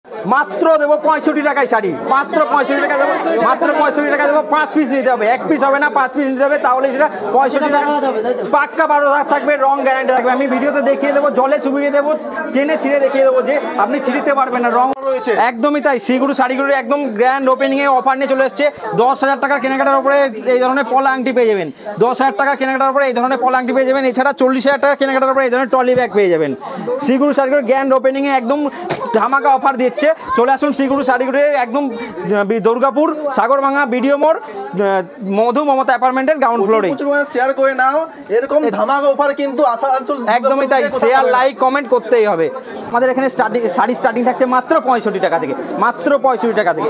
মাত্র দেবো 65 টাকায় শাড়ি, মাত্র 65 টাকা দেবো, মাত্র 65 টাকা দেবো। 5 পিস নিতে হবে, 1 পিস হবে না, 5 পিস নিতে হবে, তাহলে সেটা 65 টাকা পাক্কা 12 থাকবে, রং গ্যারান্টি থাকবে। আমি ভিডিওতে দেখিয়ে দেবো, জলে চুবিয়ে দেবো, টেনে ছিঁড়ে দেখিয়ে দেবো যে আপনি ছিঁড়তে পারবেন না, রং রয়েছে। একদমই তাই, শ্রীগুরু শাড়িগুলোর একদম গ্র্যান্ড ওপেনিংয়ে অফার নিয়ে চলে এসছে। 10,000 টাকার কেনাকাটার উপরে এই ধরনের পলা আংটি পেয়ে যাবেন, 10,000 টাকার কেনাকাটার উপরে এই ধরনের পলা আংটি পেয়ে যাবেন। এছাড়া 40,000 টাকার কেনাকাটার উপরে এই ধরনের ট্রলি ব্যাগ পেয়ে যাবেন। শ্রীগুরু শাড়িগুলোর গ্র্যান্ড ওপেনিংয়ে একদম ধামাকা অফার দিচ্ছে। চলে আসুন শ্রীগুরু শাড়িগুলো, একদম দুর্গাপুর সাগরভাঙা বিডিও মোড়, মধু মমতা অ্যাপার্টমেন্টের গ্রাউন্ড ফ্লোরে। শেয়ার করে নাও, এরকম ধামাকা অফার কিন্তু আসানসোল একদমই তাই, শেয়ার লাইক কমেন্ট করতেই হবে। আমাদের এখানে শাড়ি স্টার্টিং থাকছে মাত্র 65 টাকা থেকে, মাত্র 65 টাকা থেকে,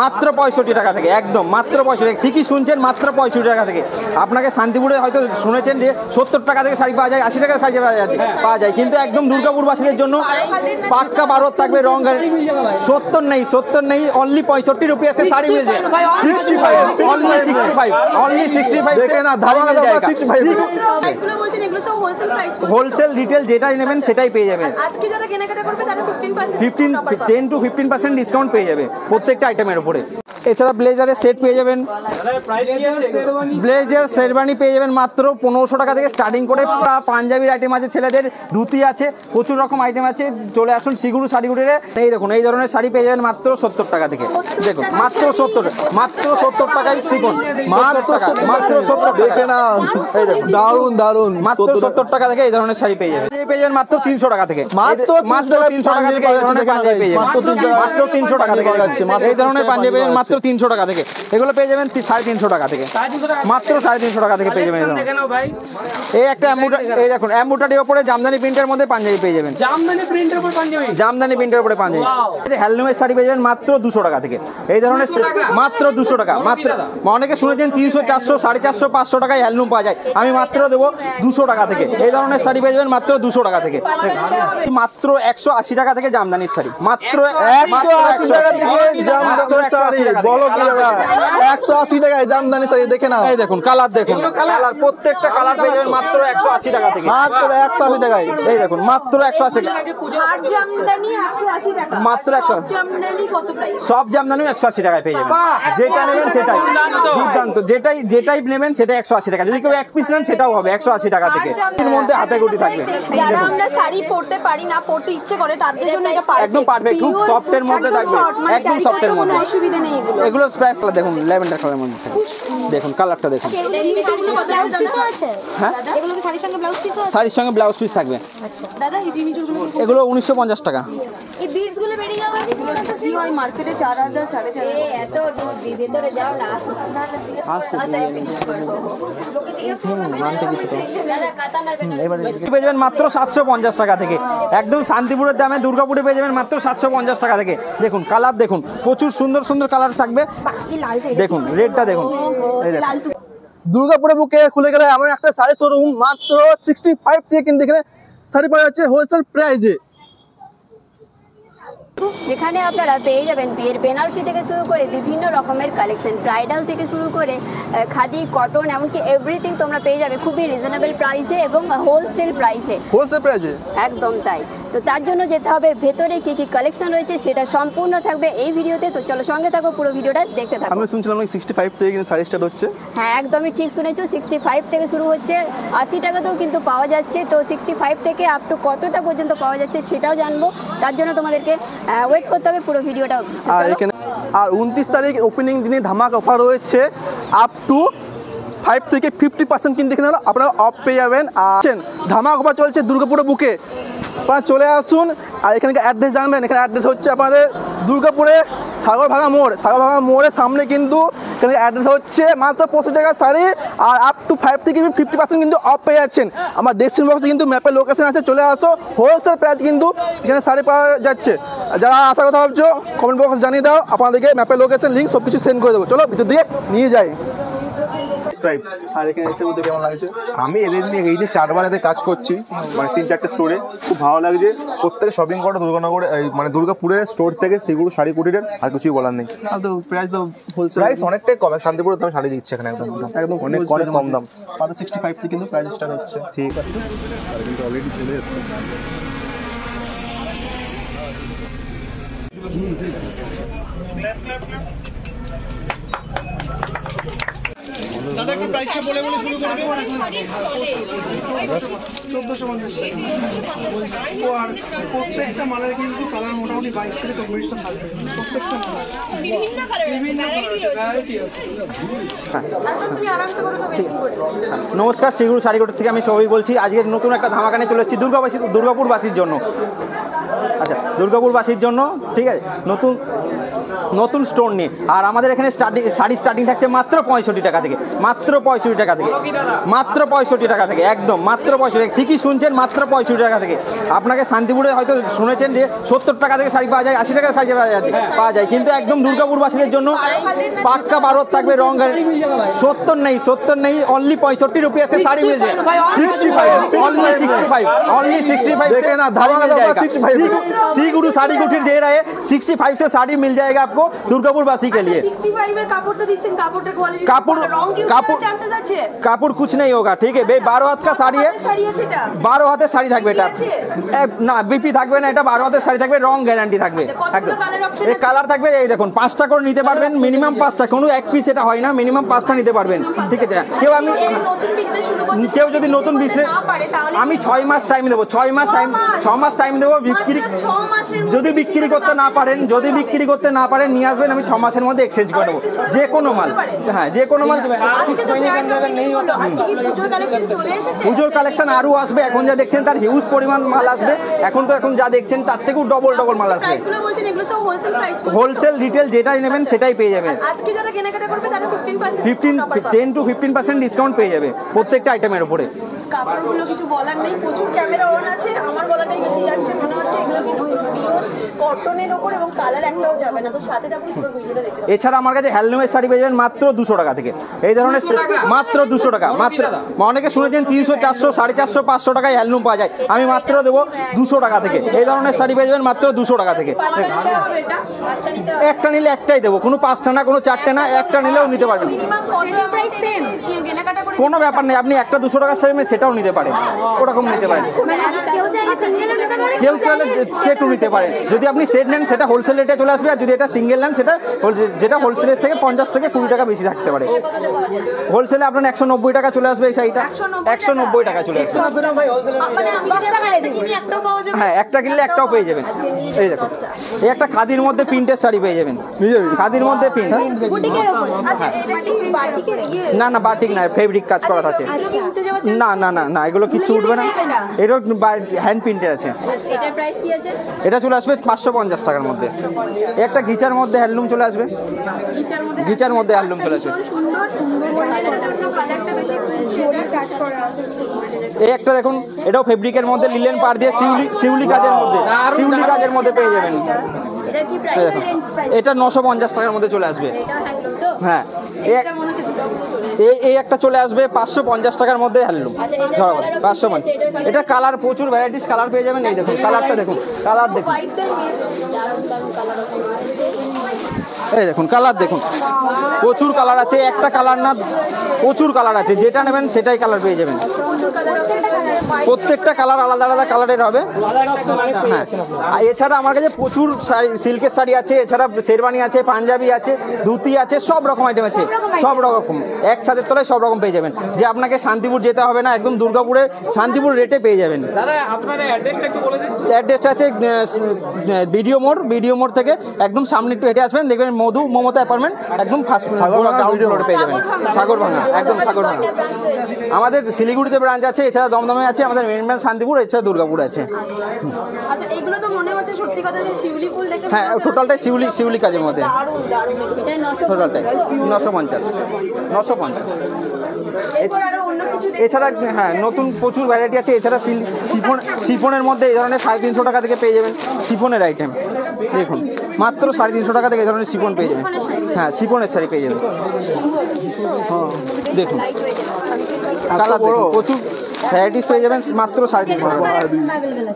মাত্র 65 টাকা থেকে, একদম মাত্র 65। ঠিকই শুনছেন, মাত্র 65 টাকা থেকে। আপনাকে শান্তিপুরে হয়তো শুনেছেন যে 70 টাকা থেকে শাড়ি পাওয়া যায়, 80 টাকা শাড়ি পাওয়া যায়, কিন্তু একদম দুর্গাপুরবাসীদের জন্য পাক্কা 12 থাকবে, রং 70 নেই, অনলি 65 রুপিয়াতে শাড়ি মিল যায়। 65, অনলি 65, অনলি 65। দেখে না ধামাকা 65। হোলসেল রিটেল যেটাই নেবেন সেটাই পেয়ে যাবেন। আজকে যারা কেনাকাটা করবে তারা 10 to 15% ডিসকাউন্ট পেয়ে যাবে প্রত্যেকটা আইটেমের উপরে। এছাড়া ব্লেজারের সেট পেয়ে যাবেন, ব্লেজার শেরবানি পেয়ে যাবেন মাত্র 1500 টাকা থেকে স্টার্টিং করে। পাঞ্জাবির আইটেম আছে, ছেলেদের ধুতি আছে, প্রচুর রকম আইটেম আছে। চলে আসুন শ্রীগুরু শাড়িগুড়িতে। এই দেখুন, এই ধরনের শাড়ি পেয়ে যাবেন মাত্র 70 টাকা থেকে। দেখুন মাত্র 70 টাকায় শিখুন, মাত্র 70 টাকা না। এই দেখুন দারুন দারুন, মাত্র 70 টাকা থেকে এই ধরনের শাড়ি পেয়ে যাবেন। পেয়ে যাবেন মাত্র 300 টাকা থেকে, মাত্র 300 টাকা থেকে এই ধরনের পাঞ্জাবি পেয়ে যাবেন, মাত্র 300 টাকা থেকে এই ধরনের পাঞ্জাবি মাত্র 300 টাকা থেকে। এগুলো পেয়ে যাবেন 350 টাকা থেকে, মাত্র 350 টাকা থেকে পেয়ে যাবেন। এই একটা এই দেখুন এমব্রয়ডারির উপরে জামদানি প্রিন্টের মধ্যে পাঞ্জাবি পেয়ে যাবেন, জামদানি প্রিন্টের উপরে পাঞ্জাবি। হ্যান্ডলুমের শাড়ি পেয়ে যাবেন মাত্র 200 টাকা থেকে। এই ধরনের মাত্র 200 টাকা, মাত্র। অনেকে শুনেছেন 300, 400, 450, 500 টাকায় হ্যান্ডলুম পাওয়া যায়, আমি মাত্র দেবো 200 টাকা থেকে। এই ধরনের শাড়ি পেয়ে যাবেন মাত্র 200 টাকা থেকে। মাত্র 180 টাকা থেকে জামদানির শাড়ি, মাত্র 180 টাকা থেকে জামদানির শাড়ি। বলো কি দাদা, 180 টাকায় জামদানি শাড়ি দেখে নাও। এই দেখুন কালার, দেখুন কালার, প্রত্যেকটা কালার পেয়ে যাবেন মাত্র 180 টাকা থেকে, মাত্র 180 টাকায়। এই দেখুন মাত্র 180 টাকা, জামদানি 180 টাকা, মাত্র 180। জামদানি কত প্রাইস? সব জামদানি 180 টাকায় পেয়ে যাবেন, যেটা নেবেন সেটাই দুর্দান্ত, যেটাই নেবেন সেটাই 180 টাকা। যদি কেউ এক পিস নেন সেটাও হবে 180 টাকা থেকে। এর মধ্যে হাতে গুটি থাকবে। যারা আমরা শাড়ি পরতে পারি না, পরতে ইচ্ছে করে, তাদের জন্য এটা একদম পারফেক্ট, খুব সফটের মধ্যে থাকবে, একদম সফটের মধ্যে। অসুবিধা নেই এগুলো। এগুলো প্রাইস দেখুন, ল্যাভেন্ডার কালারের মধ্যে দেখুন, কালারটা দেখুন। হ্যাঁ, এগুলো কি শাড়ির সঙ্গে ব্লাউজ পিস আছে? শাড়ির সঙ্গে ব্লাউজ পিস থাকবে। আচ্ছা দাদা, এই জিনিসগুলো এগুলো 1950 টাকা। এই বিডস গুলো বেরিয়ে যাবে, এগুলো কি হয় মার্কেটে 4000, 4500। এত ভিতরে যাও না, পেয়ে যাবেন মাত্র 750 টাকা থেকে, একদম শান্তিপুরের দামে দুর্গাপুরে পেয়ে যাবেন মাত্র 750 টাকা থেকে। দেখুন কালার, দেখুন প্রচুর সুন্দর সুন্দর কালার থাকবে। দেখুন রেডটা দেখুন, দুর্গাপুরে বুকে খুলে গেলে এমন একটা শাড়ি শোরুম, মাত্র 65 থেকে কিন্তু এখানে শাড়ি পাওয়া যাচ্ছে হোলসেল প্রাইসে, যেখানে আপনারা পেয়ে যাবেন বিয়ের বেনারসি থেকে শুরু করে বিভিন্ন রকমের কালেকশন, ব্রাইডাল থেকে শুরু করে খাদি, কটন, এমনকি এভরিথিং তোমরা পেয়ে যাবে খুবই রিজনেবল প্রাইসে এবং হোলসেল প্রাইসে। একদম তাই। তো তার জন্য যেতে হবে ভেতরে কি কি কালেকশন রয়েছে সেটা সম্পূর্ণ থাকবে এই ভিডিওতে। তো চলো সঙ্গে থাকো, পুরো ভিডিওটা দেখতে থাকো। আমি শুনছিলাম 65 থেকে কিন্তু শাড়ি স্টার্ট হচ্ছে। হ্যাঁ একদমই ঠিক শুনেছো, 65 থেকে শুরু হচ্ছে, 80 টাকাতেও কিন্তু পাওয়া যাচ্ছে। তো 65 থেকে আপ টু কতটা পর্যন্ত পাওয়া যাচ্ছে সেটাও জানবো, তার জন্য তোমাদেরকে ওয়েট করতে হবে পুরো ভিডিওটা। আর 29 তারিখ ওপেনিং দিনে ধামাকা অফার রয়েছে, আপ টু 5 থেকে 50% কিন্তু এখানে আপনারা অফ পেয়ে যাবেন। আর ধামাকা অফার চলছে দুর্গাপুরে বুকে, আপনারা চলে আসুন। আর এখানে অ্যাড্রেস জানবেন, এখানে অ্যাড্রেস হচ্ছে আপনাদের দুর্গাপুরে সাগরভাঙা মোড়ের সামনে, কিন্তু এখানে অ্যাড্রেস হচ্ছে মাত্র 25 টাকা শাড়ি আর আপ টু 5 থেকে 50% কিন্তু অফ পেয়ে যাচ্ছেন। আমার ডেসক্রিপশন বক্সে কিন্তু ম্যাপের লোকেশন আছে, চলে আসো। হোলসেল প্রাইস কিন্তু এখানে শাড়ি পাওয়া যাচ্ছে। যারা আসার কথা ভাবছো কমেন্ট বক্সে জানিয়ে দাও, আপনাদেরকে ম্যাপের লোকেশন লিঙ্ক সব কিছু সেন্ড করে দেবো। চলো ভিতর দিয়ে নিয়ে যাই। আমি এদের নিয়ে এই যে 4 বার এদের কাজ করছি, মানে 3-4টে স্টোরে, খুব ভালো লাগছে। প্রত্যেকে শপিং করা দুর্গানগরে, মানে দুর্গাপুরের স্টোর থেকে শ্রীগুরু শাড়ি কুটিরের, আর কিছুই বলার নেই। প্রাইস অনেকটাই কম, শান্তিপুরের দাম শাড়ি দিচ্ছে এখানে একদম অনেক কম দাম। 65 থেকে কিন্তু প্রাইস স্টার্ট হচ্ছে। ঠিক আছে, কিন্তু অলরেডি চলে যাচ্ছে। দাদা একটু প্রাইসটা বলে শুরু করবে। 1450 টাকা। আর প্রত্যেকটা মালের কিন্তু কালার মোটামুটি 22 থেকে 24টা থাকবে। প্রত্যেকটা মাল বিভিন্ন কালার ভ্যারাইটি আছে। নমস্কার, শিগুড় শাড়িঘর থেকে আমি সবাই বলছি। আজকে নতুন একটা ধামাকানে চলে এসেছি দুর্গাপুরবাসীর জন্য। আচ্ছা, দুর্গাপুরবাসীর জন্য, ঠিক আছে, নতুন স্টোর নিয়ে। আর আমাদের এখানে শাড়ি স্টার্টিং থাকছে মাত্র 65 টাকা থেকে, মাত্র 65 টাকা থেকে, মাত্র 65 টাকা থেকে, একদম মাত্র 65। ঠিকই শুনছেন, মাত্র 65 টাকা থেকে। আপনাকে শান্তিপুরে হয়তো শুনেছেন যে 70 টাকা থেকে শাড়ি পাওয়া যায়, 80 টাকা শাড়ি পাওয়া যায়, কিন্তু একদম দুর্গাপুরবাসীদের জন্য পাক্কা 12 থাকবে রং। 70 নেই, অনলি 65 রুপিয়া से साड़ी मिल जाए। 65 ओनली 65 से ना सी गुरु साड़ी गुठी दे रहे हैं। 65 से साड़ी मिल जाएगा आपको दुर्गापुरवासी के लिए। 65 এর কাপড়টা দিচ্ছেন, কাপড়টা কোয়ালিটি, রং কি চান্সেস আছে? কাপড় कुछ नहीं होगा, ठीक है भाई। 12 हाथ का শাড়ি है, 12 হাতের শাড়ি থাকবে এটা। না বিপি থাকবে না, এটা 12 হাতের শাড়ি থাকবে, রং গ্যারান্টি থাকবে একদম। এই কালার থাকবে, এই দেখুন 5টা করে নিতে পারবেন, মিনিমাম 5টা, কোনো এক পিস এটা হয় না, মিনিমাম 5টা নিতে পারবেন, ঠিক আছে। কেউ যদি নতুন বিজনেস, আমি 6 মাস টাইম দেবো, 6 মাস টাইম দেবো। যদি বিক্রি করতে না পারেন, নিয়ে আসবেন, আমি 6 মাসের মধ্যে এক্সচেঞ্জ করে দেবো যে কোনো মাল। হ্যাঁ, যে কোনো মাল। পুজোর কালেকশন আরও আসবে, এখন যা দেখছেন তার হিউজ পরিমাণ মাল আসবে। এখন যা দেখছেন তার থেকেও ডবল মাল আসবে। হোলসেল রিটেল যেটাই নেবেন সেটাই পেয়ে যাবেন। 10 to 15% ডিসকাউন্ট পেয়ে যাবে প্রত্যেকটা আইটেমের উপরে। কাপড়গুলো কিছু বলার নেই, প্রচুর ক্যামেরা অন আছে, আমার গলাটাই বেশি যাচ্ছে মনে হচ্ছে। এগুলো কিন্তু পিওর কটনের উপর এবং কালার একটাও যাবে না। তো সাথে আপনি পুরো ভিডিওটা দেখতে পাবেন। এছাড়া আমার কাছে হ্যান্ডলুমের শাড়ি পেয়ে যাবেন মাত্র 200 টাকা থেকে। এই ধরনের মাত্র 200 টাকা, মাত্র। অনেকে শুনেছেন 300, 400, 450, 500 টাকায় হ্যান্ডলুম পাওয়া যায়, আমি মাত্র দেবো 200 টাকা থেকে। এই ধরনের শাড়ি পেয়ে যাবেন মাত্র 200 টাকা থেকে। একটা নিলে একটাই দেবো, কোনো 5টা না, কোনো 4টে না, একটা নিলেও নিতে পারবেন, কোনো ব্যাপার নেই। আপনি একটা 200 টাকার শাড়ি সেটাও নিতে পারেন, ওরকম নিতে পারেন। কেউ চাইলে সেটও নিতে পারেন। যদি আপনি সেট নেন সেটা হোলসেল রেটে চলে আসবে, আর যদি এটা সিঙ্গেল নেন সেটা যেটা হোলসেলের থেকে 50 থেকে 20 টাকা বেশি থাকতে পারে। হোলসেলে আপনার 190 টাকা চলে আসবে এই শাড়িটা, 190 টাকা চলে আসবে। হ্যাঁ, একটা কিনলে একটাও পেয়ে যাবেন। এই দেখুন, এই একটা খাদির মধ্যে প্রিন্টের শাড়ি পেয়ে যাবেন, খাদির মধ্যে প্রিন্ট। না বাটিক না, ফেব্রিক কাজ করা আছে। না এগুলো কিচ্ছু উঠবে না, এটা হ্যান্ড প্রিন্টের আছে। এটার প্রাইস কি আছে? এটা চলে আসবে 550 টাকার মধ্যে। একটা ঘিচার মধ্যে হ্যান্ডলুম চলে আসবে, ঘিচার মধ্যে হ্যান্ডলুম চলে আসবে। এই একটা দেখুন, এটাও ফেব্রিকের মধ্যে লিলেন পার দিয়ে শিউলি কাজের মধ্যে পেয়ে যাবেন। এটা 950 টাকার মধ্যে চলে আসবে। হ্যাঁ, এই একটা চলে আসবে 550 টাকার মধ্যে হ্যান্ডলুম, 550। এটা কালার প্রচুর ভ্যারাইটিস কালার পেয়ে যাবেন। এই দেখুন কালারটা দেখুন, এই দেখুন কালার দেখুন, প্রচুর কালার আছে, একটা কালার না প্রচুর কালার আছে, যেটা নেবেন সেটাই কালার পেয়ে যাবেন। প্রত্যেকটা কালার আলাদা কালারের হবে। হ্যাঁ, আর এছাড়া আমার কাছে প্রচুর সিল্কের শাড়ি আছে, এছাড়া শেরবানি আছে, পাঞ্জাবি আছে, ধুতি আছে, সব রকম আইটেম আছে, সব রকম এক ছাদের তলায় সব রকম পেয়ে যাবেন। যে আপনাকে শান্তিপুর যেতে হবে না, একদম দুর্গাপুরে শান্তিপুর রেটে পেয়ে যাবেন। অ্যাড্রেসটা আছে বিডিও মোড় থেকে একদম সামনে একটু হেঁটে আসবেন, দেখবেন মমতা অ্যাপার্টমেন্ট, একদম ফার্স্ট গ্রাউন্ড ফ্লোরে পেয়ে যাবেন। সাগরভাঙা, একদম সাগরভাঙা। আমাদের শিলিগুড়িতে ব্রাঞ্চ আছে, এছাড়া দমদমে আছে, আমাদের মেন ব্রাঞ্চ শান্তিপুর, এছাড়া দুর্গাপুর আছে। আচ্ছা, এইগুলো তো মনে হচ্ছে সত্যি কথা যে শিউলি ফুল দেখে। হ্যাঁ, টোটালটাই শিউলি কাজের মধ্যে। টোটালটাই 950। এছাড়া হ্যাঁ, নতুন প্রচুর ভ্যারাইটি আছে। এছাড়া শিফনের মধ্যে এই ধরনের 350 টাকা থেকে পেয়ে যাবেন শিফনের আইটেম। দেখুন মাত্র 350 টাকা থেকে এই ধরনের শিফন পেয়ে যাবেন। হ্যাঁ, শিফনের শাড়ি পেয়ে যাবেন। দেখুন কালার দেখুন, প্রচুর ভ্যারাইটিস পেয়ে যাবেন মাত্র 350 টাকা।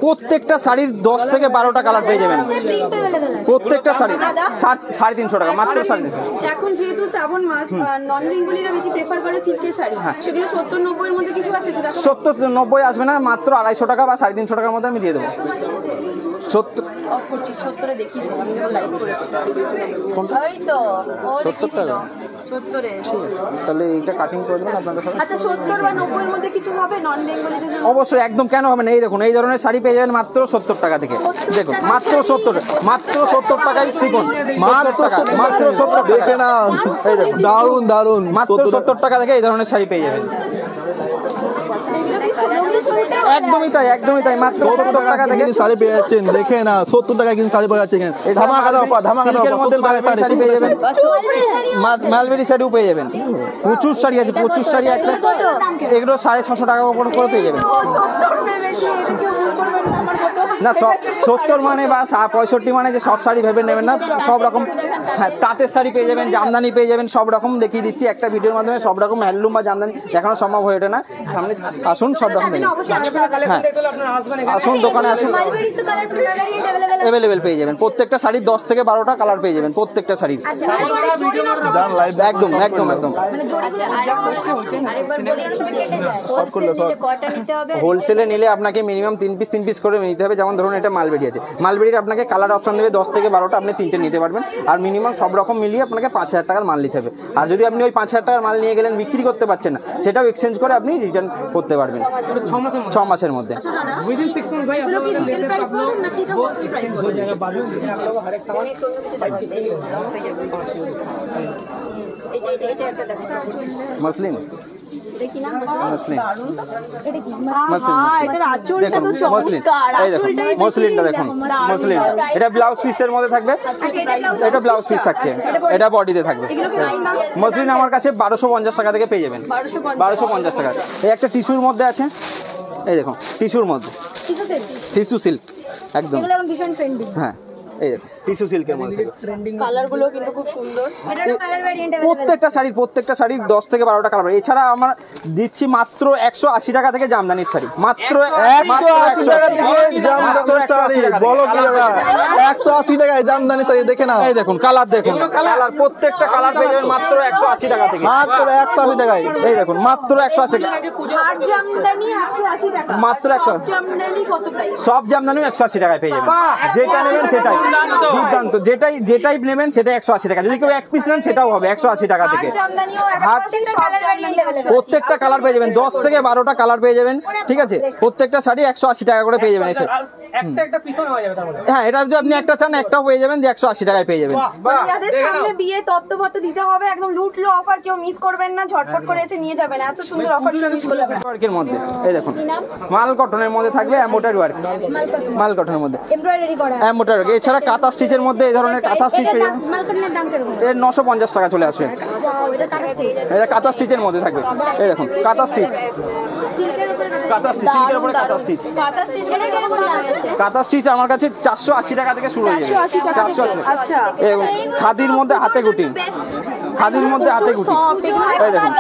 প্রত্যেকটা শাড়ির 10 থেকে 12টা কালার পেয়ে যাবেন। প্রত্যেকটা শাড়ি 350 টাকা, মাত্র 350। এখন যেহেতু শ্রাবণ মাস, নন বেঙ্গলিরা বেশি প্রেফার করে সিল্কের শাড়ি, সেগুলো 70-90 এর মধ্যে কিছু আছে? 70-90 আসবে না, মাত্র 250 টাকা বা 350 টাকার মধ্যে আমি দিয়ে দেবো। 70 অফ করছি 70-এ দেখিয়েছি আমি লাইভ করেছি ওই তো ও 70 টাকা 70-এ তাহলে এইটা কাটিং করে দেবেন আপনাদের সাথে। আচ্ছা 70 বা 90-এর মধ্যে কিছু হবে নন বেঙ্গলিদের জন্য? অবশ্যই একদম, কেন হবে না। এই দেখুন এই ধরনের শাড়ি পেয়ে যাবেন মাত্র 70 টাকা থেকে। দেখুন মাত্র 70 টাকায় শিখুন, মাত্র 70 দেখে না, এই দেখুন দারুন দারুন, মাত্র 70 টাকা থেকে এই ধরনের শাড়ি পেয়ে যাবেন। একদমই তাই, একদমই তাই, মাত্র 70 টাকা থেকে শাড়ি পেয়ে যাচ্ছেন। দেখে না 70 টাকা কিন্তু শাড়ি পাওয়া যাচ্ছে এখানে। ধামাকা অফার, ধামাকা সিল্কের মধ্যে মালবেরি শাড়ি পেয়ে যাবেন, মালবেরি শাড়িও পেয়ে যাবেন। প্রচুর শাড়ি আছে, প্রচুর শাড়ি একটা, এগুলো 650 টাকা করে পেয়ে যাবেন। 70 ভেবেছি, এটা কেউ ভুল করবেন না আমার মতো। না 70 মানে বা 65 মানে যে সব শাড়ি ভেবে নেবেন না, সব রকম। হ্যাঁ, তাঁতের শাড়ি পেয়ে যাবেন, জামদানি পেয়ে যাবেন, সব রকম দেখিয়ে দিচ্ছি একটা ভিডিওর মাধ্যমে। সব রকম হ্যান্ডলুম বা জামদানি দেখানো সম্ভব হয়ে ওঠে না, সামনে আসুন সব রকম দেখুন। হ্যাঁ আসুন, দোকানে আসুন, মালবেরির তো কালার ভ্যারিয়েন্ট अवेलेबल অ্যাভেলেবেল পেয়ে যাবেন। প্রত্যেকটা শাড়ি 10 থেকে 12টা কালার পেয়ে যাবেন প্রত্যেকটা শাড়ির। আচ্ছা আরেকবার জড়ি নষ্ট একদম একদম একদম মানে জড়িগুলো আরেকবার জড়ি নষ্ট কেটে যায়। হোলসেল নিলে কটা নিতে হবে? হোলসেলে নিলে আপনাকে মিনিমাম 3 পিস করে নিতে হবে। যেমন ধরুন এটা মালবেরি আছে, মালবেরির আপনাকে কালার অপশন দেবে 10 থেকে 12টা, আপনি 3টে নিতে পারবেন। আর মিনিমাম সব রকম মিলিয়ে আপনাকে 5000 টাকার মাল নিতে হবে। আর যদি আপনি ওই 5000 টাকার মাল নিয়ে গেলেন বিক্রি করতে পারছেন না, সেটাও এক্সচেঞ্জ করে আপনি রিটার্ন করতে পারবেন 6 মাসের মধ্যে। এগুলো কি রিটেল প্রাইস বলেন নাকি এটা হোলসেল প্রাইস বলেন? নেক্সট অন্য কিছু দেখাচ্ছি, এই হয়ে যাবে। এটা একটা দেখো, মসলিন দেখি না মসলিন এটা কি আহা, এটার আঁচলটা তো দেখুন মসলিন, চমৎকার। এই দেখুন আঁচলটাই মসলিনটা দেখুন, মসলিন এটা ব্লাউজ পিসের মধ্যে থাকবে, এটা ব্লাউজ পিস থাকছে, এটা বডিতে থাকবে। মসলিন আমার কাছে 1250 টাকা থেকে পেয়ে যাবেন, 1250 টাকা। এই একটা টিস্যুর মধ্যে আছে, এই দেখুন টিস্যুর মধ্যে, কিছু সেট টিস্যু সিল্ক একদম। এগুলো এখন ভীষণ ট্রেন্ডিং। হ্যাঁ এই দেখুন টিস্যু সিল্কের মধ্যে কালারগুলো কিন্তু খুব সুন্দর। এটারও কালার ভ্যারিয়েন্ট अवेलेबल। প্রত্যেকটা শাড়ির 10 থেকে 12টা কালার। এছাড়া আমার দিচ্ছি মাত্র 180 টাকা থেকে জামদানির শাড়ি, মাত্র 180 টাকা থেকে জামদানি শাড়ি। বলো কি দাদা, 180 টাকায় জামদানি শাড়ি। দেখে না, এই দেখুন কালার, দেখুন কালার, প্রত্যেকটা কালার পেয়ে যাবেন মাত্র 180 টাকা থেকে। মাত্র 180 টাকায়। এই দেখুন মাত্র 180 টাকা, হাট জামদানি 180 টাকা, মাত্র 180 সব জামদানি কত প্রাইস? সব জামদানিও 180 টাকায় পেয়ে যাবেন। যেটা নেবেন সেটাই দুর্দান্ত, যেটাই নেবেন সেটা 180 টাকা। যদি কেউ এক পিস নেন সেটাও হবে 180 টাকা হাট থেকে। জামদানিও হাট 180, সব জামদানি available। প্রত্যেকটা কালার পেয়ে যাবেন, 10 থেকে 12টা কালার পেয়ে যাবেন, ঠিক আছে। প্রত্যেকটা শাড়ি 180 টাকা করে পেয়ে যাবেন এসে। হ্যাঁ, এটা যদি আপনি একটা চান একটাও পেয়ে যাবেন, যে 180 টাকায় পেয়ে যাবেন। যাদের সামনে বিয়ে তত্ত্বপত্র দিতে হবে, একদম লুটলো অফার, কেউ মিস করবেন না, ঝটপট করে এসে নিয়ে যাবেন। এত সুন্দর অফার মিস করবেন না। ওয়ার্কের মধ্যে এই দেখুন মাল কটনের মধ্যে থাকবে, এমব্রয়ডারি ওয়ার্ক, মাল কটনের মধ্যে এমব্রয়ডারি করা। Embroidery work. এছাড়া কাঁথা স্টিচের মধ্যে এই ধরনের কাঁথা স্টিচ পেয়ে যাবেন, মালকনের দাম কিরকম? এর 950 টাকা চলে আসবে। এটা কাটা স্টেজ। এটা কাঁথা স্টিচের মধ্যে থাকবে, এই দেখুন কাঁথা স্টিচ, সিল্কের উপরে কাঁথা স্টিচ, সিল্কের উপরে কাঁথা স্টিচ। কাঁথা স্টিচ করে কেমন দাম আছে? কাঁথা স্টিচ আমার কাছে 480 টাকা থেকে শুরু হয়ে যাবে, 480 টাকা থেকে। 480। আচ্ছা। এবং খাদির মধ্যে হাতে গুটি, খাদির মধ্যে হাতে গুটি, এই দেখুন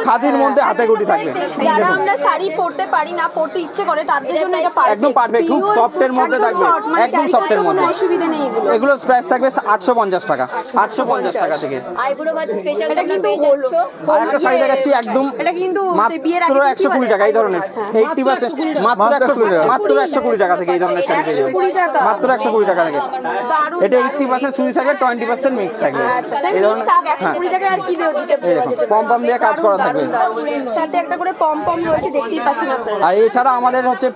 খাদির মধ্যে হাতে গুটি থাকবে। যারা আমরা শাড়ি পরতে পারি না, পরতে ইচ্ছে করে, তাদের জন্য এটা পারফেক্ট। একদম পারফেক্ট, খুব সফটের মধ্যে থাকবে, একদম সফটের মধ্যে। অসুবিধা নেই এগুলো। এগুলো প্রাইস থাকবে 850 টাকা, 850 টাকা থেকে। আইবুড়ো ভাত স্পেশাল এটা কিন্তু আর একটা শাড়ি দেখাচ্ছি একদম এটা কিন্তু সেই বিয়ের মাত্র আগে 120 টাকা, এই ধরনের 80% মাত্র 120 টাকা থেকে এই ধরনের শাড়ি পেয়ে যাবেন, 120 টাকা। মাত্র 120 টাকা থেকে। দারুণ। এটা 80% সুতি থাকবে, 20% মিক্স থাকবে, আচ্ছা, এই মিক্স ধরনের। থাক, হ্যাঁ 120 টাকায় আর কি দিতে এই দেখুন, পম দিয়ে কাজ করা থাকবে। সাথে একটা করে পম রয়েছে, দেখতেই পাচ্ছেন আপনারা। আর এছাড়া আমাদের হচ্ছে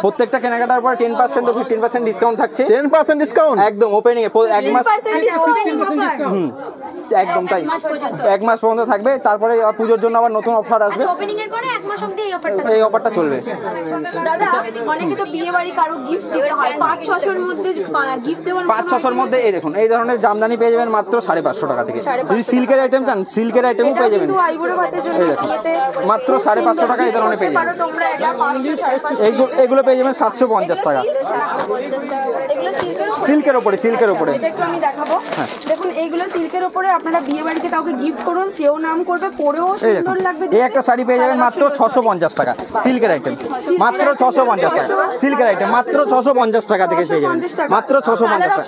প্রত্যেকটা কেনাকাটার পর 10% ও 15% ডিসকাউন্ট থাকছে, 10% ডিসকাউন্ট। একদম ওপেনিং এ 1 মাস, 10% ডিসকাউন্ট। একদম তাই, 1 মাস পর্যন্ত থাকবে। তারপরে পুজোর জন্য আবার নতুন অফার আসবে, ওপেনিং এর পরে এক মাস অবধি এই অফারটা। এই অফারটা চলবে। দাদা, অনেকে তো বিয়ে বাড়ি কারো গিফট দিতে হয়, 500-600 এর মধ্যে গিফট দেওয়ার মতো 500-600 মধ্যে এই দেখুন এই ধরনের জামদানি পেয়ে যাবেন মাত্র 550 টাকা থেকে। 550 যদি সিল্কের আইটেম চান, সিল্কের আইটেমও পেয়ে যাবেন, কিন্তু আইবুড়ো ভাতের জন্য এই দেখুন, বিয়েতে মাত্র 550 টাকা এই ধরনের পেয়ে যাবেন। পারো তোমরা, এটা 500-550। এগুলো পেয়ে যাবেন 750 টাকা, এগুলো সিল্কের ওপরে, সিল্কের ওপরে। এটা একটু আমি দেখাবো। দেখুন এইগুলো সিল্কের উপরে, আপনারা বিয়ে বাড়িতে কাউকে গিফট করুন, সেও নাম করবে, পরেও এই দেখুন সুন্দর লাগবে। এই একটা শাড়ি পেয়ে যাবেন মাত্র 650 টাকা, সিল্কের আইটেম মাত্র 650 টাকা, সিল্কের আইটেম মাত্র 650 টাকা থেকে পেয়ে যাবেন, মাত্র 650 টাকা।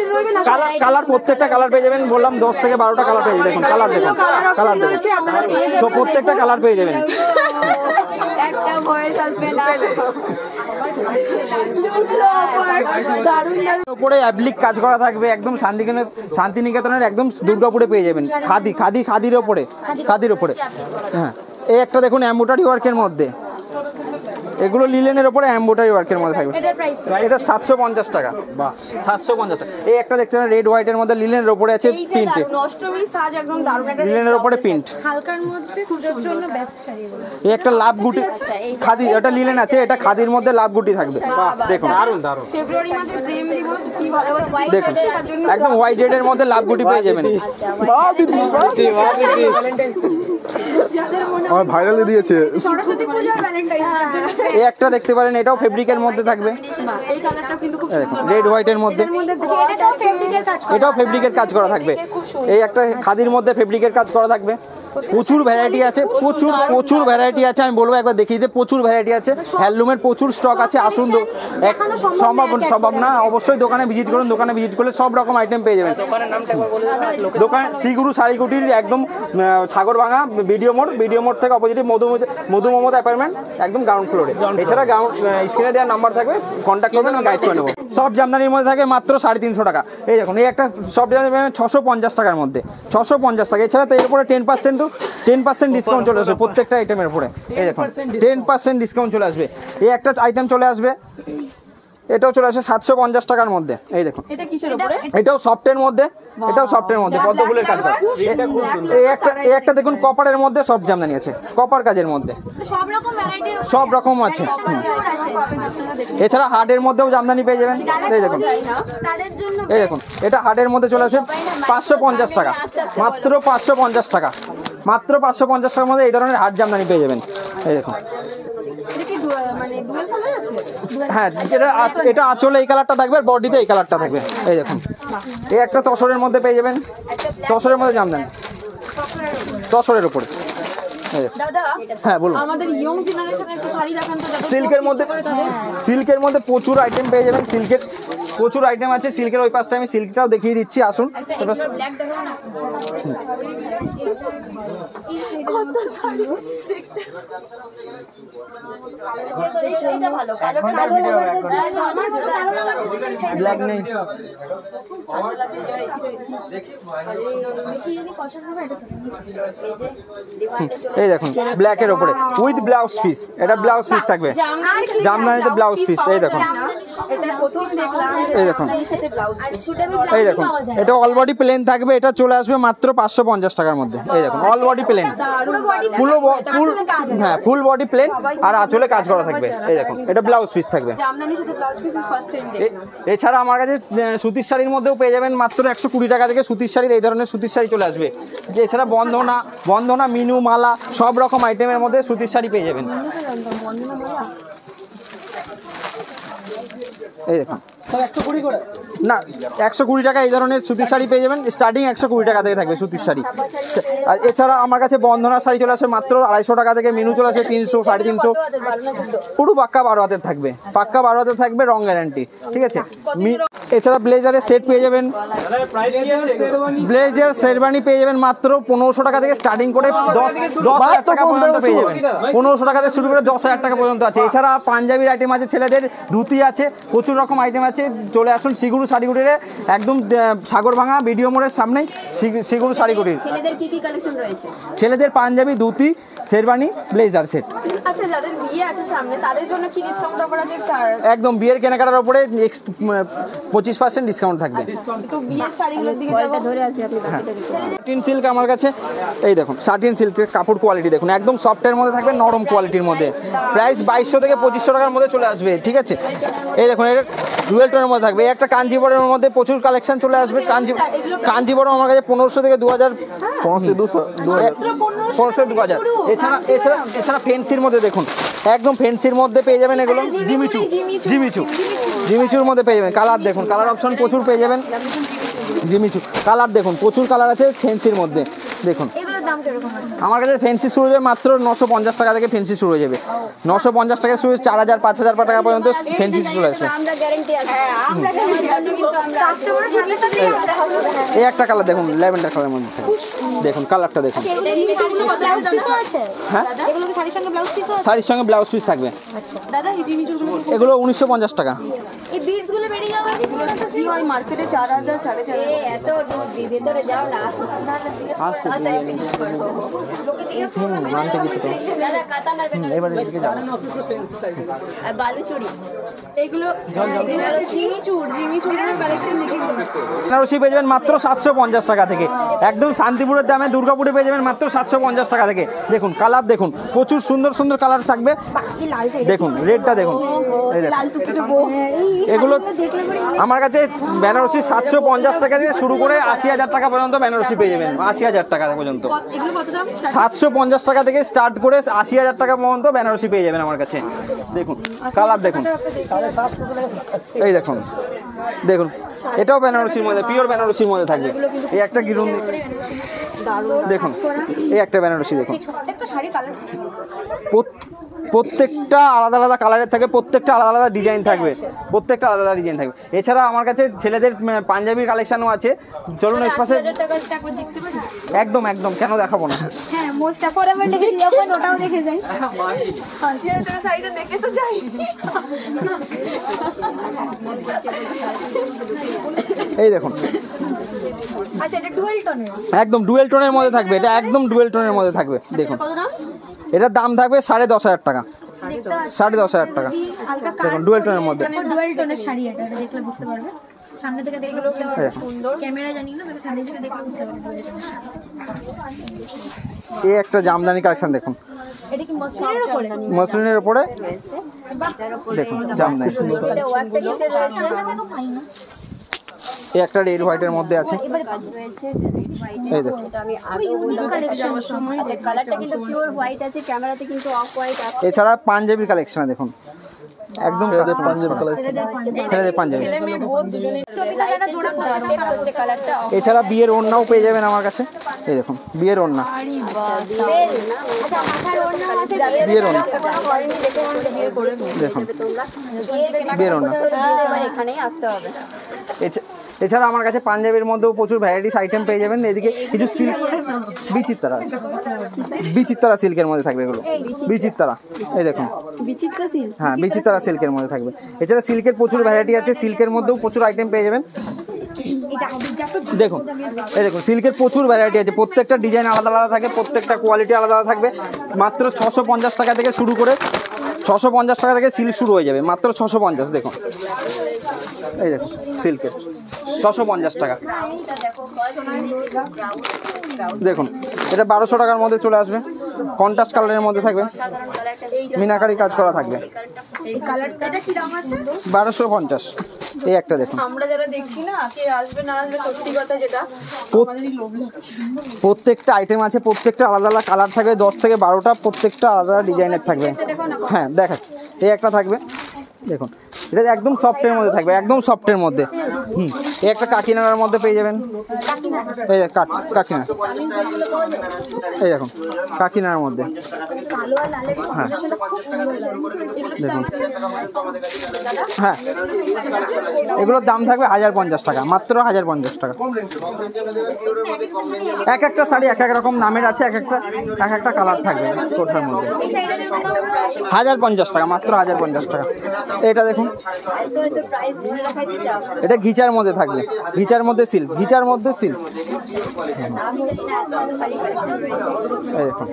কালার প্রত্যেকটা কালার পেয়ে যাবেন, বললাম 10 থেকে 12টা কালার পেয়ে যাবেন। দেখুন কালার দেখুন, কালার দেখুন, সব প্রত্যেকটা কালার পেয়ে যাবেন। একটা ভয়েস আসবে না। উপরে অ্যাপ্লিক কাজ করা থাকবে, একদম শান্তিনিকেতনের একদম দুর্গাপুরে পেয়ে যাবেন। খাদির ওপরে হ্যাঁ। এই একটা দেখুন এমব্রয়ডারি ওয়ার্কের মধ্যে, এগুলো লিলেনের ওপরে এমব্রয়ডারি ওয়ার্কের মধ্যে থাকবে। এটা 750 টাকা। বাহ, 750 টাকা। এই একটা দেখতে পারেন রেড হোয়াইটের মধ্যে লিলেনের ওপরে আছে প্রিন্ট, লিলেনের ওপরে প্রিন্ট, হালকার মধ্যে পুজোর জন্য বেস্ট শাড়ি। এই একটা লাভ গুটি খাদি, এটা লিলেন আছে, এটা খাদির মধ্যে লাভ গুটি থাকবে। দেখুন ফেব্রুয়ারি মাসে প্রেম দিবস কি ভালোবাসা দেখুন একদম হোয়াইট রেডের মধ্যে লাভ গুটি পেয়ে যাবেন। আমার ভাইরাল দিয়েছে। সরস্বতী পূজা ভ্যালেন্টাইন্স এই একটা দেখতে পারেন, এটাও ফেব্রিকের মধ্যে থাকবে, এই কালারটা কিন্তু খুব সুন্দর। রেড হোয়াইটের মধ্যে, এটাও ফেব্রিকের কাজ করা। এটাও ফেব্রিকের কাজ করা থাকবে। এই একটা খাদির মধ্যে ফেব্রিকের কাজ করা থাকবে। প্রচুর ভ্যারাইটি আছে, প্রচুর ভ্যারাইটি আছে। আমি বলবো একবার দেখিয়ে দিতে, প্রচুর ভ্যারাইটি আছে, হ্যান্ডলুমের প্রচুর স্টক আছে। আসুন, সম্ভব না, অবশ্যই দোকানে ভিজিট করুন। দোকানে ভিজিট করলে সব রকম আইটেম পেয়ে যাবেন। দোকান শ্রীগুরু শাড়িকুটির একদম সাগরভাঙা ভিডিও মোড় থেকে অপোজিটে মধু মমতা অ্যাপার্টমেন্ট, একদম গ্রাউন্ড ফ্লোরে। এছাড়া স্ক্রিনে দেওয়ার নাম্বার থাকবে, কন্ট্যাক্ট করবেন, আমি গাইড করে নেবো। সব জামদানির মধ্যে থাকে মাত্র 350 টাকা। এই দেখুন, এই একটা সব জামদানি 650 টাকার মধ্যে, 650 টাকা। এছাড়া তো এর উপরে 10% ডিসকাউন্ট চলে আসবে প্রত্যেকটা আইটেমের উপরে। এই দেখুন 10% ডিসকাউন্ট চলে আসবে। এই একটা আইটেম চলে আসবে, এটাও চলে আসবে 750 টাকার মধ্যে। এই দেখুন, এটা কিসের উপরে? এটাও সফটের মধ্যে, পদ্ম ফুলের কাজ করা। এই একটা দেখুন কপারের মধ্যে সব জামদানি আছে, কপার কাজের মধ্যে সব রকম ভ্যারাইটির সব রকম আছে। এছাড়া হার্ডের মধ্যেও জামদানি পেয়ে যাবেন। এই দেখুন, তাদের জন্য এই দেখুন, এটা হার্ডের মধ্যে চলে আসবে 550 টাকা, মাত্র 550 টাকা, মাত্র 550 টাকার মধ্যে এই ধরনের হার্ড জামদানি পেয়ে যাবেন। এই দেখুন, এটা কি মানে ডুয়াল কালার আছে? হ্যাঁ, এটা আঁচলে এই কালারটা থাকবে, আর বডিতে এই কালারটা থাকবে। এই দেখুন, এই একটা তসরের মধ্যে পেয়ে যাবেন, তসরের মধ্যে জামদানি, তসরের উপরে। দাদা হ্যাঁ বলুন। আমাদের ইয়ং জেনারেশনের একটু শাড়ি দেখান তো, যাদের সিল্কের মধ্যে প্রচুর আইটেম পেয়ে যাবেন। সিল্কের প্রচুর আইটেম আছে। সিল্কের ওই পাশটা আমি সিল্কটাও দেখিয়ে দিচ্ছি, আসুন। ব্ল্যাক দেখো না, কত শাড়ি দেখতে এটা ভালো কালারটা ব্ল্যাক নেই, বেশি যদি পছন্দ হয় এটা এই দেখুন ব্ল্যাকের ওপরে উইথ ব্লাউজ পিস, এটা ব্লাউজ পিস থাকবে, জামদানিতে ব্লাউজ পিস। এই দেখুন, এটা প্রথম দেখলাম। এই দেখুন, এর সাথে ব্লাউজ এই দেখুন, এটা অল বডি প্লেন থাকবে। এটা চলে আসবে মাত্র 550 টাকার মধ্যে। এই দেখুন, all body plain, full body plain, আর আঁচলে কাজ করা থাকবে। এই দেখুন, এটা ব্লাউজ পিস থাকবে। জামদানির সাথে ব্লাউজ পিস ফার্স্ট টাইম দেখলাম। এছাড়া আমার কাছে সুতির শাড়ির মধ্যেও পেয়ে যাবেন মাত্র 120 টাকা থেকে। সুতির শাড়ির এই ধরনের সুতির শাড়ি চলে আসবে। এছাড়া বন্ধনা, মিনু, মালা, সব রকম আইটেমের মধ্যে সুতির শাড়ি পেয়ে যাবেন। এই দেখুন, না 120 টাকা এই ধরনের সুতির শাড়ি পেয়ে যাবেন। স্টার্টিং 120 টাকা থেকে থাকবে সুতির শাড়ি। আর এছাড়া আমার কাছে বন্ধনার শাড়ি চলে আসে মাত্র 250 টাকা থেকে। মিনু চলে আসে 300, 350, পুরো পাক্কা 12 হাতের থাকবে, পাক্কা 12 হাতের থাকবে, রং গ্যারান্টি। ঠিক আছে। এছাড়া ব্লেজারের সেট পেয়ে যাবেন, ব্লেজার শেরবানি পেয়ে যাবেন মাত্র 1500 টাকা থেকে স্টার্টিং করে 10,000 টাকা পর্যন্ত পেয়ে যাবেন। 1500 টাকা থেকে শুরু করে 10,000 টাকা পর্যন্ত আছে। এছাড়া পাঞ্জাবির আইটেম আছে, ছেলেদের ধুতি আছে, প্রচুর রকম আইটেম আছে। চলে আসুন শ্রীগুরু শাড়িকুটিরে, একদম সাগরভাঙা ভিডিও মোড়ের সামনেই শ্রীগুরু শাড়িকুটির। ছেলেদের কি কি কালেকশন রয়েছে? ছেলেদের পাঞ্জাবি, ধুতি, শেরবানি, ব্লেজার সেট। আচ্ছা, যাদের বিয়ে আছে সামনে তাদের জন্য কি ডিসকাউন্ট অফার আছে? একদম বিয়ের কেনাকাটার উপরে 25% ডিসকাউন্ট থাকবে। তো বিয়ের শাড়িগুলোর দিকে বলটা ধরে আছি আপনি বাকিটা দিতে। সাটিন সিল্ক আমার কাছে, এই দেখুন সাটিন সিল্কের কাপড় কোয়ালিটি দেখুন, একদম সফটের মধ্যে থাকবে, নরম কোয়ালিটির মধ্যে। প্রাইস 2200 থেকে 2500 টাকার মধ্যে চলে আসবে। ঠিক আছে। এই দেখুন, এটা ডুয়েল টোনের মধ্যে থাকবে। একটা কাঞ্জিবরমের মধ্যে প্রচুর কালেকশন চলে আসবে। কাঞ্জিবরম আমার কাছে 1500 থেকে 2000, 1500 2000। এছাড়া ফেন্সির মধ্যে দেখুন, একদম ফেন্সির মধ্যে পেয়ে যাবেন এগুলো। জিমিচুর মধ্যে পেয়ে যাবেন। কালার দেখুন, কালার অপশন প্রচুর পেয়ে যাবেন। জিমিচু কালার দেখুন, প্রচুর কালার আছে ফেন্সির মধ্যে। দেখুন এগুলোর দাম কিরকম আছে? আমার কাছে ফেন্সি শুরু হয়ে মাত্র 950 টাকা থেকে ফেন্সি শুরু হয়ে যাবে। 950 টাকা শুরু 4000, 5000 টাকা পর্যন্ত ফেন্সি চলে আসবে। আমরা গ্যারান্টি আছে। কাস্টমার থাকলে তো দিয়ে হবে। এই একটা কালার দেখুন, ল্যাভেন্ডার কালারের মধ্যে থাকবে। দেখুন কালারটা দেখুন। ব্লাউজ পিসও আছে? হ্যাঁ, এগুলো কি শাড়ির সঙ্গে ব্লাউজ পিসও আছে? শাড়ির সঙ্গে ব্লাউজ পিস থাকবে। দাদা এই জিনিসগুলো এগুলো 1950 টাকা। এই বিডস গুলো বেরিয়ে যাবে কি হয় মার্কেটে 4000 4,500 এত ভেতরে যাও না, তাড়াতাড়ি finish করবো। লোকে জিজ্ঞেস করবে দাদা কাতানার এবারে এদিকে যাও। আর বালুচুরি এগুলো জিমিচুরের কালেকশন দেখি বেনারসি পেয়ে যাবেন মাত্র 750 টাকা থেকে, একদম শান্তিপুরের দামে দুর্গাপুরে পেয়ে যাবেন মাত্র 750 টাকা থেকে। দেখুন কালার দেখুন, প্রচুর সুন্দর সুন্দর কালার থাকবে। দেখুন রেডটা দেখুন, এই দেখুন। এগুলো আমার কাছে বেনারসি 750 টাকা থেকে শুরু করে 80,000 টাকা পর্যন্ত বেনারসি পেয়ে যাবেন। 80,000 টাকা পর্যন্ত, এগুলো কত দাম? 750 টাকা থেকে স্টার্ট করে 80,000 টাকা পর্যন্ত বেনারসি পেয়ে যাবেন আমার কাছে। দেখুন কালার দেখুন, এই দেখুন দেখুন, এটাও বেনারসির মধ্যে, পিওর বেনারসির মধ্যে থাকবে। এই একটা গিরুন দেখুন, এই একটা বেনারসি দেখুন। একটা শাড়ি কালার প্রত্যেকটা আলাদা আলাদা কালারের থাকে, প্রত্যেকটা আলাদা আলাদা ডিজাইন থাকবে, প্রত্যেকটা আলাদা আলাদা ডিজাইন থাকবে। এছাড়া আমার কাছে ছেলেদের পাঞ্জাবির কালেকশানও আছে। চলুন এর পাশে। 8,000 টাকা একবার দেখতে পারি? একদম একদম, কেন দেখাবো না। হ্যাঁ মোস্ট অ্যাফোর্ডেবল দেখেছি যখন ওটাও দেখে যাই। 8,000 টাকা শাড়িটা দেখে তো যাই। এই দেখুন আচ্ছা এটা ডুয়েল টোনের একদম ডুয়েল টোনের মধ্যে থাকবে, এটা একদম ডুয়েল টোনের মধ্যে থাকবে। দেখুন কত দাম? এটার দাম থাকবে 10,500 টাকা, দেখতে পাচ্ছি 10,500 টাকা। হালকা দেখুন ডুয়েল টোনের মধ্যে। ডুয়েল টোনের শাড়ি এটা দেখলে বুঝতে পারবে। সামনে থেকে দেখলে সুন্দর, ক্যামেরা জানি না তবে সামনে থেকে দেখলে বুঝতে পারবে। এই একটা জামদানি কালেকশন দেখুন, এটা কি মসলিনের উপরে? মসলিনের উপরে রয়েছে, এটার উপরে দেখুন জামদানি। এটা ওয়ার্কটা কিসের রয়েছে? কেন পাই না? এই একটা রেড হোয়াইটের মধ্যে আছে। এবার কাজ রয়েছে রেড হোয়াইট, এই দেখুন। এটা আমি আগে বললাম। আচ্ছা কালারটা কিন্তু পিওর হোয়াইট আছে, ক্যামেরাতে কিন্তু অফ হোয়াইট আছে। এছাড়া পাঞ্জাবির কালেকশন দেখুন, একদম পাঞ্জাবি কালেকশন, ছেলেদের পাঞ্জাবি। ছেলে মেয়ে বোধ দুজনে টপিকা জানা জোড়া পড়া এটা হচ্ছে কালারটা অফ এছাড়া বিয়ের ওড়নাও পেয়ে যাবেন আমার কাছে। এই দেখুন বিয়ের ওড়না, আচ্ছা মাথার ওড়না আছে বিয়ের ওড়না হয়নি দেখে বিয়ে করে দেখুন, তোমরা বিয়ের ওড়না। এবার এখানেই আসতে হবে। এছাড়া আমার কাছে পাঞ্জাবির মধ্যেও প্রচুর ভ্যারাইটিস আইটেম পেয়ে যাবেন। এদিকে কিছু সিল্ক বিচিত্রা আছে, বিচিত্রা সিল্কের মধ্যে থাকবে এগুলো, বিচিত্রা। এই দেখুন বিচিত্র সিল্ক। হ্যাঁ, বিচিত্রা সিল্কের মধ্যে থাকবে। এছাড়া সিল্কের প্রচুর ভ্যারাইটি আছে, সিল্কের মধ্যেও প্রচুর আইটেম পেয়ে যাবেন। দেখুন এই দেখুন সিল্কের প্রচুর ভ্যারাইটি আছে, প্রত্যেকটা ডিজাইন আলাদা আলাদা থাকে, প্রত্যেকটা কোয়ালিটি আলাদা আলাদা থাকবে। মাত্র 650 টাকা থেকে শুরু করে 650 টাকা থেকে সিল্ক শুরু হয়ে যাবে, মাত্র 650। দেখুন এই দেখুন সিল্কের 650 টাকা। দেখুন এটা 1200 টাকার মধ্যে চলে আসবে, কন্ট্রাস্ট কালারের মধ্যে থাকবে, মিনাকারি কাজ করা থাকবে। এই কালারটা এটা কি দাম আছে? 1250। এই একটা দেখুন, আমরা যারা দেখছি না কে আসবে না আসবে, সত্যি কথা যেটা আমাদেরই লোভ লাগছে। প্রত্যেকটা আইটেম আছে, প্রত্যেকটা আলাদা আলাদা কালার থাকবে, 10 থেকে 12টা, প্রত্যেকটা আলাদা ডিজাইনের থাকবে। হ্যাঁ দেখাচ্ছি, এই একটা থাকবে দেখুন, এটা একদম সফটের মধ্যে থাকবে, একদম সফটের মধ্যে। এই একটা কাকিনাড়ার মধ্যে পেয়ে যাবেন, এই দেখ কাকিনা, এই দেখুন কাকিনার মধ্যে। হ্যাঁ দেখুন, হ্যাঁ এগুলোর দাম থাকবে 1050 টাকা, মাত্র 1050 টাকা। এক একটা শাড়ি এক এক রকম নামের আছে, এক একটা কালার থাকবে কোঠার মধ্যে। 1050 টাকা, মাত্র 1050 টাকা। এটা দেখুন, প্রাইস ধরে রাখাইতে চাও? এটা ঘিচার মধ্যে থাকবে, ঘিচার মধ্যে সিল্ক, ঘিচার মধ্যে সিল্ক। আমি জানি না এত শাড়ি কালেকশন রয়েছে। এই দেখুন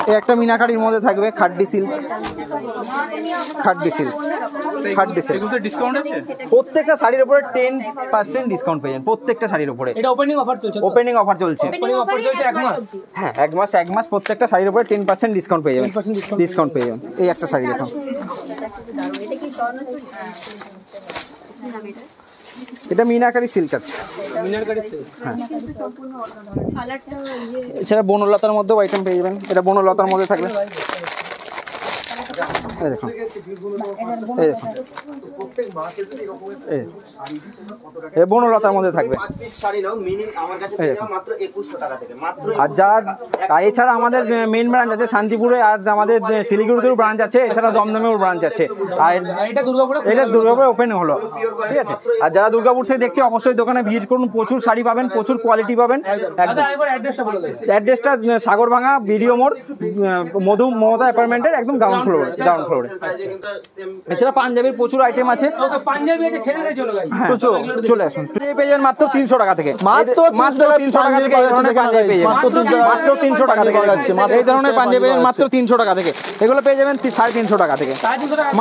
এই একটা মিনাকারির মধ্যে থাকবে, খাড্ডি সিল্ক, খাড্ডি সিল্ক, খাড্ডি সিল্ক। ডিসকাউন্ট আছে? প্রত্যেকটা শাড়ির উপরে 10% ডিসকাউন্ট পেয়ে যান, প্রত্যেকটা শাড়ির উপরে। এটা ওপেনিং অফার চলছে, ওপেনিং অফার চলছে। ওপেনিং অফার চলছে 1 মাস। হ্যাঁ 1 মাস প্রত্যেকটা শাড়ির উপরে 10% ডিসকাউন্ট পেয়ে যাবেন, ডিসকাউন্ট পেয়ে যাবেন। এই একটা শাড়ি দেখুন, এটা কি স্বর্ণচুরি? এটা মিনাকারি সিল্ক আছে। হ্যাঁ এছাড়া বনলতার মধ্যেও আইটেম পেয়ে যাবেন, এটা বনলতার মধ্যে থাকবে। এই দেখুন, এই দেখুন, এই বনলতার মধ্যে থাকবে। এই দেখুন। আর যারা এছাড়া আমাদের মেইন ব্রাঞ্চ আছে শান্তিপুরে, আর আমাদের শিলিগুড়িতেও ব্রাঞ্চ আছে, এছাড়া দমদমেও ব্রাঞ্চ আছে। আর এটা দুর্গাপুরে ওপেন হলো, ঠিক আছে। আর যারা দুর্গাপুর থেকে দেখছে অবশ্যই দোকানে ভিজিট করুন, প্রচুর শাড়ি পাবেন, প্রচুর কোয়ালিটি পাবেন। অ্যাড্রেসটা সাগরভাঙা বিডিও মোড়, মধু মমতা অ্যাপার্টমেন্টের একদম গ্রাউন্ড ফ্লোরে। এছাড়া পাঞ্জাবির প্রচুর আইটেম আছে, চলে আসুন। পেয়ে যাবেন মাত্র 300 টাকা থেকে, মাত্র 300 টাকা থেকে এই ধরনের পাঞ্জাবি পেয়ে যাবেন, মাত্র 300 টাকা থেকে এই ধরনের পাঞ্জাবি মাত্র 300 টাকা থেকে। এগুলো পেয়ে যাবেন 350 টাকা থেকে,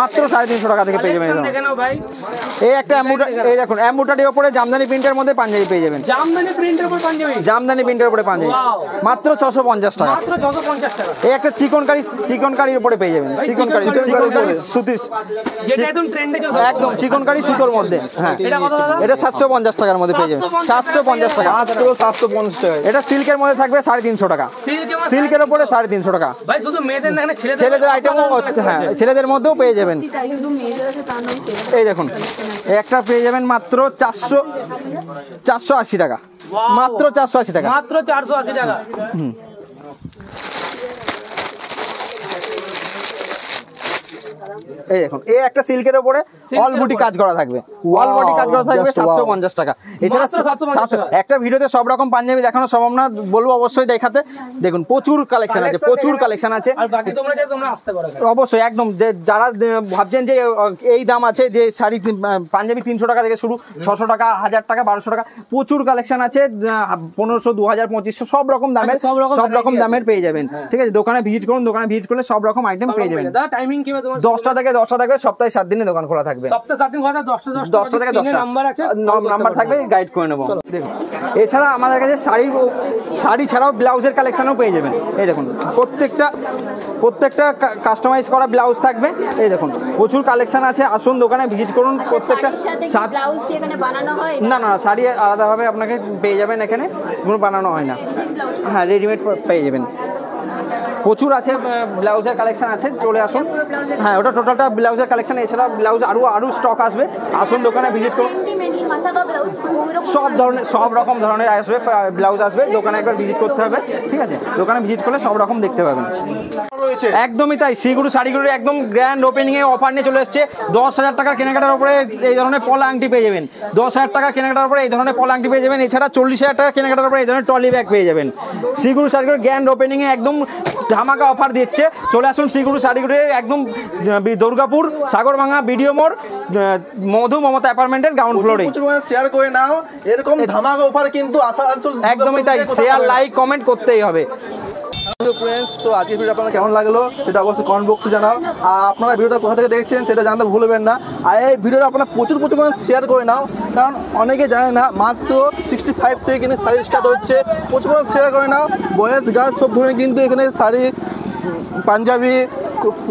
মাত্র 350 টাকা থেকে পেয়ে যাবেন। এই একটা এই দেখুন এমব্রয়ডারির উপরে জামদানি প্রিন্টের মধ্যে পাঞ্জাবি পেয়ে যাবেন, জামদানি প্রিন্টের উপরে পাঞ্জাবি মাত্র 650 টাকা। এই একটা চিকনকারির উপরে পেয়ে যাবেন, চিকনকারি সুতির, একদম চিকনকারি সুতোর মধ্যে। হ্যাঁ, এটা 750 টাকার মধ্যে পেয়ে যাবেন, 750 টাকা, 750 টাকা। এটা সিল্কের মধ্যে থাকবে 350 টাকা, সিল্কের উপরে 350 টাকা। ছেলেদের আইটেমও, হ্যাঁ ছেলেদের মধ্যেও পেয়ে যাবেন। এই দেখুন একটা পেয়ে যাবেন মাত্র 480 টাকা, মাত্র 480 টাকা, মাত্র 480 টাকা। এই দেখুন এই একটা সিল্কের উপরে অল বুটি কাজ করা থাকবে, অল বডি কাজ করা থাকবে 750 টাকা। এছাড়া একটা ভিডিওতে সব রকম পাঞ্জাবি দেখানো সম্ভব না, বলবো অবশ্যই দেখাতে। দেখুন প্রচুর কালেকশন আছে, প্রচুর কালেকশন আছে। অবশ্যই একদম, যে যারা ভাবছেন যে এই দাম আছে, যে শাড়ি পাঞ্জাবি 300 টাকা থেকে শুরু, 600 টাকা, 1000 টাকা, 1200 টাকা, প্রচুর কালেকশন আছে। 1500, 2000, 2500 সব রকম দামের, সব রকম দামের পেয়ে যাবেন, ঠিক আছে। দোকানে ভিজিট করুন, দোকানে ভিজিট করলে সব রকম আইটেম পেয়ে যাবেন। টাইমিং কি হবে তোমার? 10টা থেকে 10টা থাকবে, সপ্তাহে 7 দিনে দোকান খোলা থাকবে, সপ্তাহে 7 দিন খোলা, 10টা থেকে 10টা নাম্বার আছে, নাম্বার থাকবে, গাইড করে নেবো। দেখুন এছাড়া আমাদের কাছে শাড়ি ছাড়াও ব্লাউজের কালেকশনও পেয়ে যাবেন। এই দেখুন প্রত্যেকটা কাস্টমাইজ করা ব্লাউজ থাকবে। এই দেখুন প্রচুর কালেকশন আছে, আসুন দোকানে ভিজিট করুন। প্রত্যেকটা ব্লাউজ কি এখানে বানানো হয়? না, শাড়ি আলাদাভাবে আপনাকে পেয়ে যাবেন, এখানে কোনো বানানো হয় না। হ্যাঁ, রেডিমেড পেয়ে যাবেন, প্রচুর আছে ব্লাউজের কালেকশন আছে, চলে আসুন। হ্যাঁ, ওটা টোটালটা ব্লাউজের কালেকশন। এছাড়া ব্লাউজ আরও স্টক আসবে, আসুন দোকানে ভিজিট করুন। সব রকম ধরনের আসবে, ব্লাউজ আসবে, দোকানে একবার ভিজিট করতে হবে, ঠিক আছে। দোকানে ভিজিট করলে সব রকম দেখতে পাবেন। একদমই তাই, শিগুড়ি শাড়িগুলোর একদম গ্র্যান্ড ওপেনিংয়ে অফার নিয়ে চলে এসছে। 10,000 টাকার কেনাকাটার উপরে এই ধরনের পলা আংটি পেয়ে যাবেন, 10,000 টাকার কেনাকাটার উপরে এই ধরনের পলা আংটি পেয়ে যাবেন। এছাড়া 40,000 টাকার কেনাকাটার উপরে এই ধরনের ট্রলি ব্যাগ পেয়ে যাবেন। শিগুড়ি শাড়িগুলোর গ্র্যান্ড ওপেনিংয়ে একদম ধামাকা অফার দিচ্ছে, চলে আসুন শিগুড়ি শাড়িগুলো, একদম দুর্গাপুর সাগরভাঙা বিডিও মোড়, মধু মমতা অ্যাপার্টমেন্টের গ্রাউন্ড ফ্লোরে। শেয়ার করে নাও, এরকম ধামাকা অফার কিন্তু আসানসোল। একদমই তাই, শেয়ার লাইক কমেন্ট করতেই হবে। ফ্রেন্ডস, তো আজকের ভিডিও আপনাদের কেমন লাগলো সেটা অবশ্যই কমেন্ট বক্সে জানাও। আর আপনারা ভিডিওটা কোথা থেকে দেখছেন সেটা জানতে ভুলবেন না। আর এই ভিডিওটা আপনারা প্রচুর পরিমাণে শেয়ার করে নাও, কারণ অনেকে জানে না মাত্র 65 থেকে কিন্তু শাড়ি স্টার্ট হচ্ছে। প্রচুর পরিমাণে শেয়ার করে নাও, বয়েজ গার্লস সব ধরনের কিন্তু এখানে শাড়ি, পাঞ্জাবি,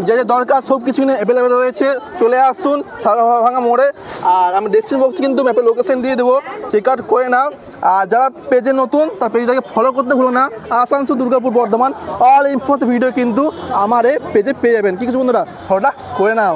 যে দরকার সব কিছু কিন্তু অ্যাভেলেবেল রয়েছে। চলে আসুন সাগরভাঙা মোড়ে। আর আমি ডেসক্রিপশন বক্সে কিন্তু ম্যাপের লোকেশন দিয়ে দেবো, চেক আউট করে নাও। আর যারা পেজে নতুন তার পেজটাকে ফলো করতে ভুলো না। Asansol, Durgapur, Bardhaman all info video কিন্তু আমার এই পেজে পেয়ে যাবেন। কি কিছু বন্ধুরা, ফলোটা করে নাও।